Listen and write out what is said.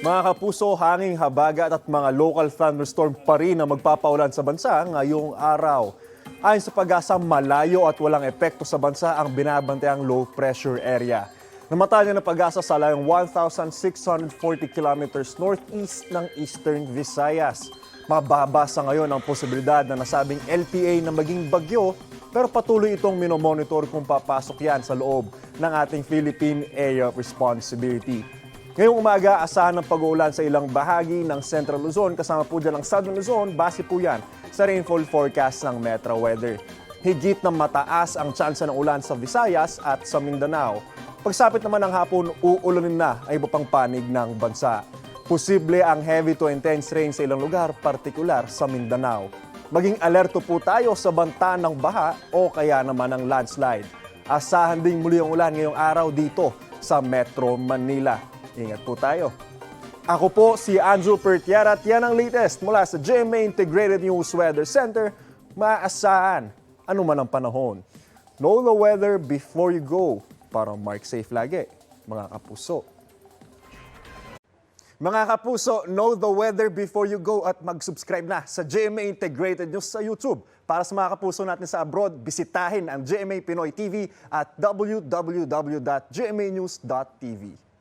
Mga kapuso, hanging habagat at mga local thunderstorm pa rin ang magpapaulan sa bansa ngayong araw. Ayon sa Pag-asa, malayo at walang epekto sa bansa ang binabantaang low pressure area. Namatay na ng Pag-asa sa layong 1,640 kilometers northeast ng Eastern Visayas. Mababa sa ngayon ang posibilidad na nasabing LPA na maging bagyo, pero patuloy itong minomonitor kung papasok yan sa loob ng ating Philippine Area of Responsibility. Ngayong umaga, asahan ng pag-uulan sa ilang bahagi ng Central Luzon, kasama po dyan ang Southern Luzon, base po yan sa rainfall forecast ng Metro Weather. Higit na mataas ang tsansa ng ulan sa Visayas at sa Mindanao. Pagsapit naman ng hapon, uulanin na ang iba pang panig ng bansa. Posible ang heavy to intense rain sa ilang lugar, partikular sa Mindanao. Maging alerto po tayo sa banta ng baha o kaya naman ng landslide. Asahan ding muli ang ulan ngayong araw dito sa Metro Manila. Ingat po tayo. Ako po si Andrew Pertiara at yan ang latest mula sa GMA Integrated News Weather Center. Maasahan, ano man ang panahon. Know the weather before you go para mark safe lagi, mga kapuso. Mga kapuso, know the weather before you go at mag-subscribe na sa GMA Integrated News sa YouTube. Para sa mga kapuso natin sa abroad, bisitahin ang GMA Pinoy TV at www.gmanews.tv.